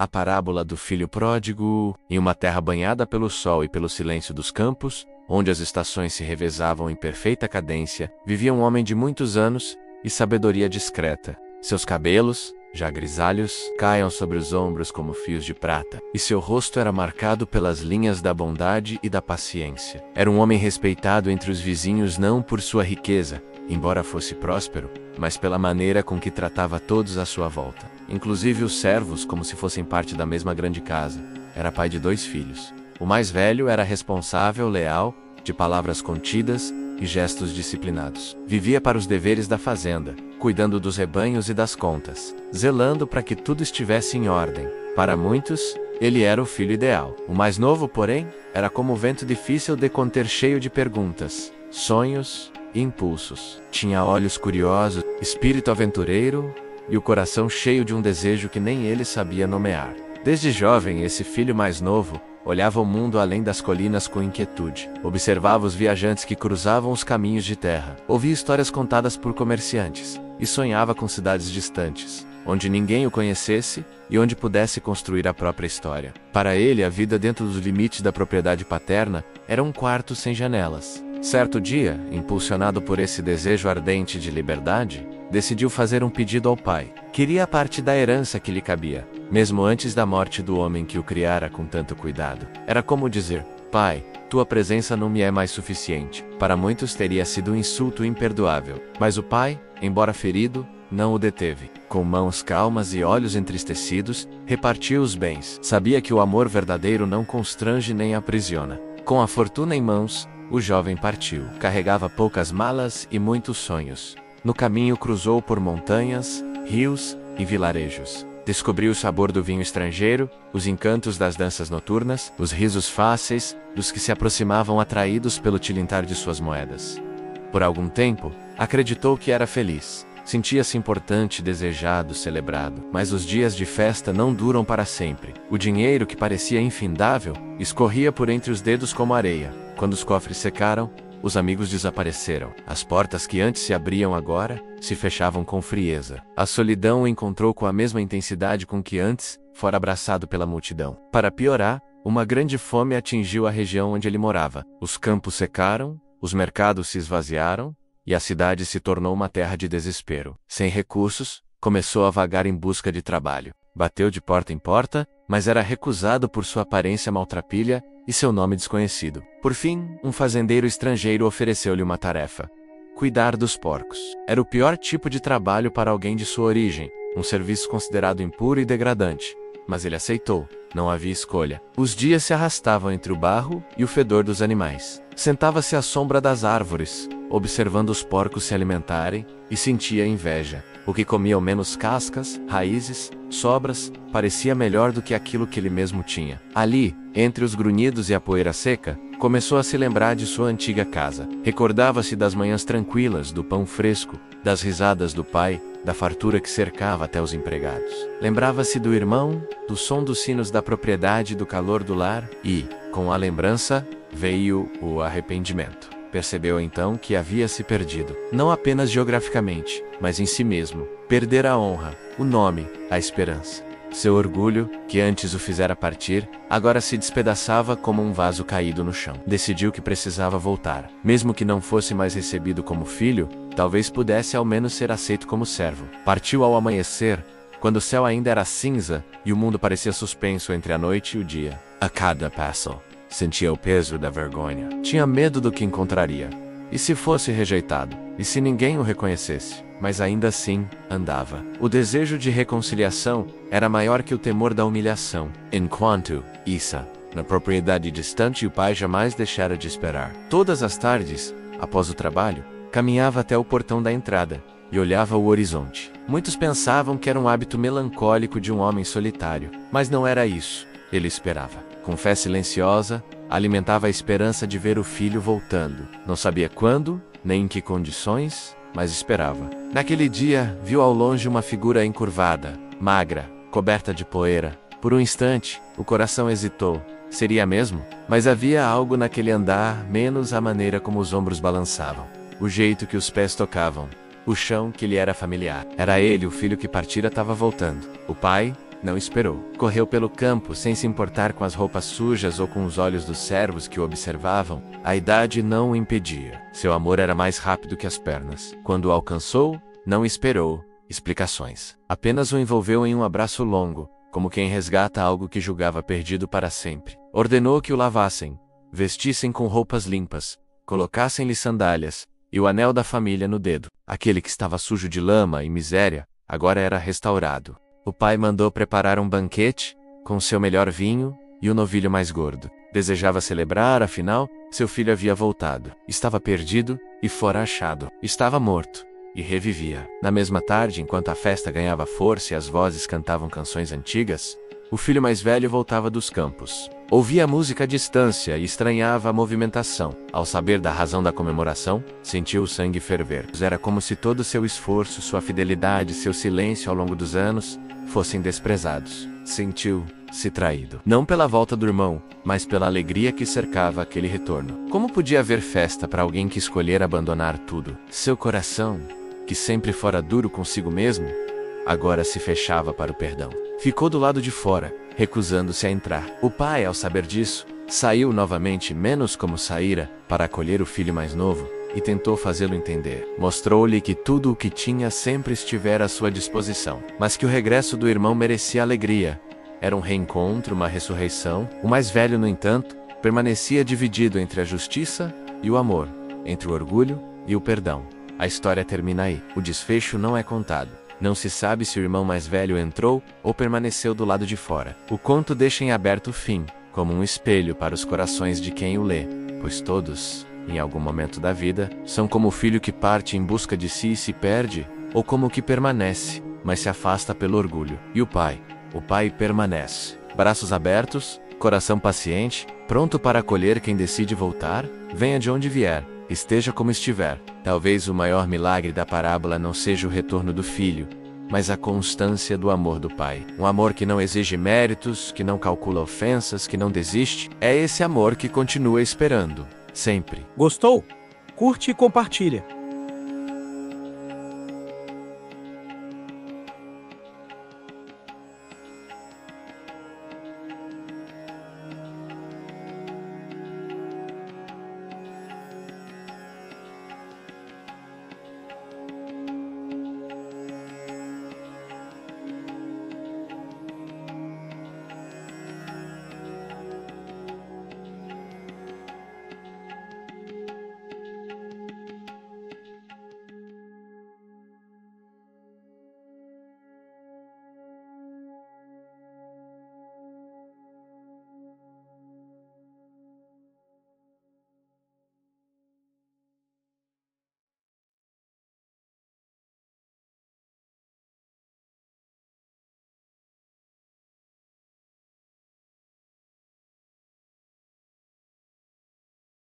A parábola do filho pródigo. Em uma terra banhada pelo sol e pelo silêncio dos campos, onde as estações se revezavam em perfeita cadência, vivia um homem de muitos anos e sabedoria discreta. Seus cabelos, já grisalhos, caíam sobre os ombros como fios de prata, e seu rosto era marcado pelas linhas da bondade e da paciência. Era um homem respeitado entre os vizinhos não por sua riqueza, embora fosse próspero, mas pela maneira com que tratava todos à sua volta, inclusive os servos, como se fossem parte da mesma grande casa. Era pai de 2 filhos. O mais velho era responsável, leal, de palavras contidas e gestos disciplinados. Vivia para os deveres da fazenda, cuidando dos rebanhos e das contas, zelando para que tudo estivesse em ordem. Para muitos, ele era o filho ideal. O mais novo, porém, era como o vento difícil de conter, cheio de perguntas, sonhos e impulsos. Tinha olhos curiosos, espírito aventureiro e o coração cheio de um desejo que nem ele sabia nomear. Desde jovem, esse filho mais novo olhava o mundo além das colinas com inquietude. Observava os viajantes que cruzavam os caminhos de terra. Ouvia histórias contadas por comerciantes e sonhava com cidades distantes, onde ninguém o conhecesse e onde pudesse construir a própria história. Para ele, a vida dentro dos limites da propriedade paterna era um quarto sem janelas. Certo dia, impulsionado por esse desejo ardente de liberdade, decidiu fazer um pedido ao pai. Queria a parte da herança que lhe cabia, mesmo antes da morte do homem que o criara com tanto cuidado. Era como dizer: pai, tua presença não me é mais suficiente. Para muitos teria sido um insulto imperdoável, mas o pai, embora ferido, não o deteve. Com mãos calmas e olhos entristecidos, repartiu os bens. Sabia que o amor verdadeiro não constrange nem aprisiona. Com a fortuna em mãos, o jovem partiu. Carregava poucas malas e muitos sonhos. No caminho cruzou por montanhas, rios e vilarejos. Descobriu o sabor do vinho estrangeiro, os encantos das danças noturnas, os risos fáceis dos que se aproximavam atraídos pelo tilintar de suas moedas. Por algum tempo, acreditou que era feliz. Sentia-se importante, desejado, celebrado. Mas os dias de festa não duram para sempre. O dinheiro, que parecia infindável, escorria por entre os dedos como areia. Quando os cofres secaram, os amigos desapareceram. As portas que antes se abriam agora, se fechavam com frieza. A solidão o encontrou com a mesma intensidade com que antes fora abraçado pela multidão. Para piorar, uma grande fome atingiu a região onde ele morava. Os campos secaram, os mercados se esvaziaram, e a cidade se tornou uma terra de desespero. Sem recursos, começou a vagar em busca de trabalho. Bateu de porta em porta, mas era recusado por sua aparência maltrapilha e seu nome desconhecido. Por fim, um fazendeiro estrangeiro ofereceu-lhe uma tarefa: cuidar dos porcos. Era o pior tipo de trabalho para alguém de sua origem, um serviço considerado impuro e degradante. Mas ele aceitou, não havia escolha. Os dias se arrastavam entre o barro e o fedor dos animais. Sentava-se à sombra das árvores, observando os porcos se alimentarem, e sentia inveja. O que comiam menos cascas, raízes, sobras, parecia melhor do que aquilo que ele mesmo tinha. Ali, entre os grunhidos e a poeira seca, começou a se lembrar de sua antiga casa. Recordava-se das manhãs tranquilas, do pão fresco, das risadas do pai, da fartura que cercava até os empregados. Lembrava-se do irmão, do som dos sinos da propriedade e do calor do lar, e, com a lembrança, veio o arrependimento. Percebeu então que havia se perdido, não apenas geograficamente, mas em si mesmo. Perdera a honra, o nome, a esperança. Seu orgulho, que antes o fizera partir, agora se despedaçava como um vaso caído no chão. Decidiu que precisava voltar. Mesmo que não fosse mais recebido como filho, talvez pudesse ao menos ser aceito como servo. Partiu ao amanhecer, quando o céu ainda era cinza e o mundo parecia suspenso entre a noite e o dia. A cada passo, sentia o peso da vergonha. Tinha medo do que encontraria. E se fosse rejeitado? E se ninguém o reconhecesse? Mas ainda assim, andava. O desejo de reconciliação era maior que o temor da humilhação. Enquanto, Issa, na propriedade distante, o pai jamais deixara de esperar. Todas as tardes, após o trabalho, caminhava até o portão da entrada e olhava o horizonte. Muitos pensavam que era um hábito melancólico de um homem solitário, mas não era isso. Ele esperava. Com fé silenciosa, alimentava a esperança de ver o filho voltando. Não sabia quando, nem em que condições, mas esperava. Naquele dia, viu ao longe uma figura encurvada, magra, coberta de poeira. Por um instante, o coração hesitou. Seria mesmo? Mas havia algo naquele andar, menos a maneira como os ombros balançavam, o jeito que os pés tocavam, o chão que lhe era familiar. Era ele, o filho que partira, estava voltando. O pai, Não esperou. Correu pelo campo sem se importar com as roupas sujas ou com os olhos dos servos que o observavam. A idade não o impedia. Seu amor era mais rápido que as pernas. Quando o alcançou, não esperou explicações. Apenas o envolveu em um abraço longo, como quem resgata algo que julgava perdido para sempre. Ordenou que o lavassem, vestissem com roupas limpas, colocassem-lhe sandálias e o anel da família no dedo. Aquele que estava sujo de lama e miséria, agora era restaurado. O pai mandou preparar um banquete, com seu melhor vinho e o novilho mais gordo. Desejava celebrar, afinal, seu filho havia voltado. Estava perdido e fora achado. Estava morto e revivia. Na mesma tarde, enquanto a festa ganhava força e as vozes cantavam canções antigas, o filho mais velho voltava dos campos. Ouvia a música à distância e estranhava a movimentação. Ao saber da razão da comemoração, sentiu o sangue ferver. Era como se todo seu esforço, sua fidelidade, seu silêncio ao longo dos anos fossem desprezados. Sentiu-se traído. Não pela volta do irmão, mas pela alegria que cercava aquele retorno. Como podia haver festa para alguém que escolhera abandonar tudo? Seu coração, que sempre fora duro consigo mesmo, agora se fechava para o perdão. Ficou do lado de fora, recusando-se a entrar. O pai, ao saber disso, saiu novamente, menos como saíra, para acolher o filho mais novo, e tentou fazê-lo entender. Mostrou-lhe que tudo o que tinha sempre estivera à sua disposição, mas que o regresso do irmão merecia alegria. Era um reencontro, uma ressurreição. O mais velho, no entanto, permanecia dividido entre a justiça e o amor, entre o orgulho e o perdão. A história termina aí. O desfecho não é contado. Não se sabe se o irmão mais velho entrou ou permaneceu do lado de fora. O conto deixa em aberto o fim, como um espelho para os corações de quem o lê, pois todos, em algum momento da vida, são como o filho que parte em busca de si e se perde, ou como o que permanece, mas se afasta pelo orgulho. E o pai permanece. Braços abertos, coração paciente, pronto para acolher quem decide voltar, venha de onde vier, esteja como estiver. Talvez o maior milagre da parábola não seja o retorno do filho, mas a constância do amor do pai. Um amor que não exige méritos, que não calcula ofensas, que não desiste. É esse amor que continua esperando, sempre. Gostou? Curte e compartilha.